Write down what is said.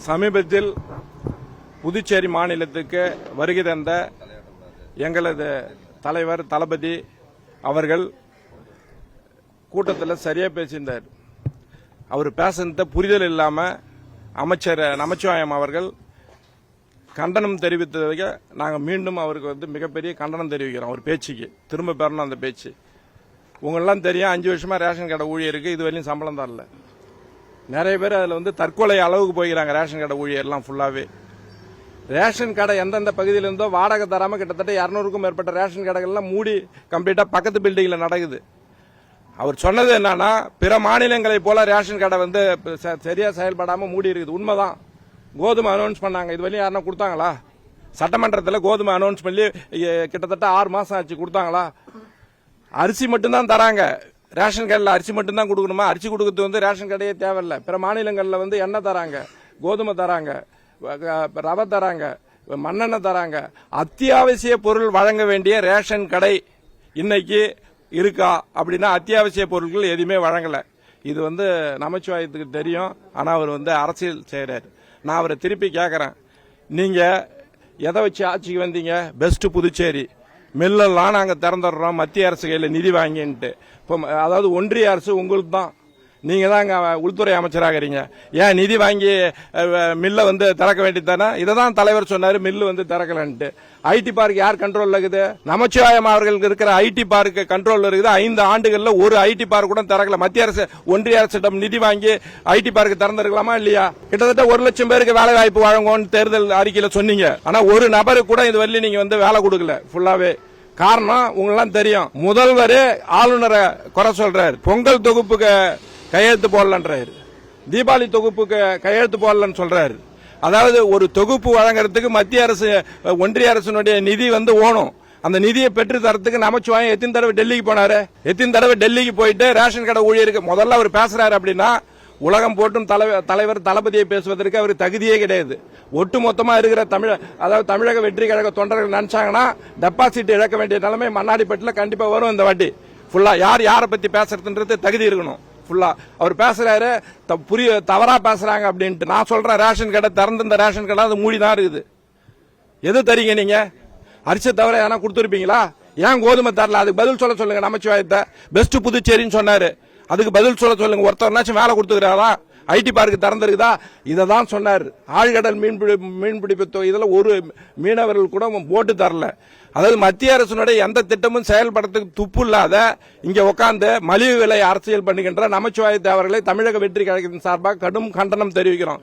சமீபத்தில் புதுச்சேரி மாநிலத்துக்கு வருகை தந்த எங்களது தலைவர் தளபதி அவர்கள் கூட்டத்தில் சரியா பேசியிருந்தார். அவர் பேசுனத புரிதல் இல்லாம அமைச்சர் நமச்சிவாயம் அவர்கள் கண்டனம் தெரிவித்ததுக்கு நாங்கள் மீண்டும் அவருக்கு மிகப்பெரிய கண்டனம் தெரிவிக்கிறோம். அவர் பேச்சுக்கு திரும்ப பெறணும். அந்த பேச்சு உங்களெல்லாம் தெரியும். 5 வருஷமா ரேஷன் கடை ஊழியருக்கு இது வரையும் சம்பளம் தரல. நிறைய பேர் அதில் தற்கொலை அளவுக்கு போய்கிறாங்க. ரேஷன் கடை ஊழியர்லாம் ஃபுல்லாவே ரேஷன் கடை எந்தெந்த பகுதியில் இருந்தோ வாடகை தராம கிட்டத்தட்ட 200க்கும் மேற்பட்ட ரேஷன் கடைகள்லாம் மூடி கம்ப்ளீட்டா பக்கத்து பில்டிங்ல நடக்குது. அவர் சொன்னது என்னன்னா, பிற மாநிலங்களை போல ரேஷன் கடை சரியா செயல்படாம மூடி இருக்குது. உண்மைதான். கோதுமை அனௌன்ஸ் பண்ணாங்க. இது வரையும் யாருன்னா கொடுத்தாங்களா? சட்டமன்றத்தில் கோதுமை அனௌன்ஸ் பண்ணி கிட்டத்தட்ட 6 மாசம் ஆச்சு. கொடுத்தாங்களா? அரிசி மட்டும்தான் தராங்க. ரேஷன் கடையில் அரிசி மட்டும்தான் கொடுக்கணுமா? அரிசி கொடுக்கறது ரேஷன் கடையே தேவையில்லை. பிற மாநிலங்களில் எண்ணெய் தராங்க, கோதுமை தராங்க, ரவை தராங்க, மண்ணெண்ணெய் தராங்க. அத்தியாவசிய பொருள் வழங்க வேண்டிய ரேஷன் கடை இன்னைக்கு இருக்கா அப்படின்னா அத்தியாவசிய பொருட்கள் எதுவுமே வழங்கல. இது நமச்சிவாயத்துக்கு தெரியும். ஆனா அவர் அரசியல் செய்யறாரு. நான் அவரை திருப்பி கேட்கறேன், நீங்க எதை வச்சு ஆட்சிக்கு வந்தீங்க? பெஸ்ட் புதுச்சேரி மில்லெல்லாம் நாங்க திறந்துடுறோம் மத்திய அரசு கையில் நிதி வாங்கிட்டு. அதாவது ஒன்றிய அரசு உங்களுக்கு தான், நீங்க தான் உள்துறை அமைச்சராகிறீங்க. ஏன் நிதி வாங்கி மில்ல திறக்க வேண்டியதானே? இதை தான் தலைவர் சொன்னாரு, மில்லு திறக்கலன்ட்டு. ஐடி பார்க் யார் கண்ட்ரோல்ல இருக்குது? நமச்சிவாயம் அவர்களுக்கு இருக்கிற ஐடி பார்க் கண்ட்ரோல்ல இருக்குது. 5 ஆண்டுகள்ல ஒரு ஐடி பார்க் கூட திறக்கல. மத்திய அரசு ஒன்றிய அரசிடம் நிதி வாங்கி ஐடி பார்க் திறந்திருக்கலாமா இல்லையா? கிட்டத்தட்ட 1 லட்சம் பேருக்கு வேலை வாய்ப்பு வழங்குவோம் தேர்தல் அறிக்கையில சொன்னீங்க. ஆனா ஒரு நபருக்கு கூட இது வரல நீங்க வேலை கொடுக்கல ஃபுல்லாவே. காரணம் உங்களெல்லாம் தெரியும். முதல்வர் ஆளுநரை குறை சொல்றாரு. பொங்கல் தொகுப்புக்கு கையெழுத்து போடலன்றாரு, தீபாவளி தொகுப்புக்கு கையெழுத்து போடலன்னு சொல்றாரு. அதாவது ஒரு தொகுப்பு வழங்குறதுக்கு மத்திய அரசு ஒன்றிய அரசினுடைய நிதி ஓணும். அந்த நிதியை பெற்று தரத்துக்கு நமச்சிவாயம் எத்தனை தடவை டெல்லிக்கு போனாரு? எத்தனை தடவை டெல்லிக்கு போயிட்டு ரேஷன் கடை ஊழியருக்கு முதல்ல அவர் பேசுறாரு அப்படின்னா, உலகம் போட்டும் தலைவர் தளபதியை பேசுவதற்கு அவர் தகுதியே கிடையாது. ஒட்டு மொத்தமா இருக்கிற தமிழக வெற்றி கழக தொண்டர்கள் நினைச்சாங்கன்னா டெபாசிட் இழக்க வேண்டிய நிலைமை மண்ணாடிப்பட்டில் கண்டிப்பா வரும். இந்த வாட்டி ஃபுல்லா யாரை பத்தி பேசுறதுன்றது தகுதி இருக்கணும். ஃபுல்லா அவர் பேசுறாரு, தவறா பேசுறாங்க அப்படின்ட்டு. நான் சொல்றேன், ரேஷன் கடை திறந்த ரேஷன் கடை அது மூடிதான் இருக்குது. எது தரீங்க நீங்க? அரிசி தவிர ஏன்னா கொடுத்துருப்பீங்களா? ஏன் கோதுமை தரல? அதுக்கு பதில் சொல்ல சொல்லுங்க. நமச்சிவாயத்தை பெஸ்ட் புதுச்சேரின்னு சொன்னாரு, அதுக்கு பதில் சொல்ல சொல்லுங்க. ஒருத்தர்னாச்சும் வேலை கொடுத்துக்கிறாரா? IT park திறந்திருக்குதா? இதை தான் சொன்னார். ஆழ்கடல் மீன்பிடிப்பு இதுல ஒரு மீனவர்கள் கூட போட்டு தரல. அதாவது மத்திய அரசினுடைய எந்த திட்டமும் செயல்படுறதுக்கு துப்பு இல்லாத இங்க உட்கார்ந்து மலிவு விலை அரசியல் பண்ணுகின்ற நமச்சிவாயத்தை அவர்களை தமிழக வெற்றி கழகத்தின் சார்பாக கடும் கண்டனம் தெரிவிக்கிறோம்.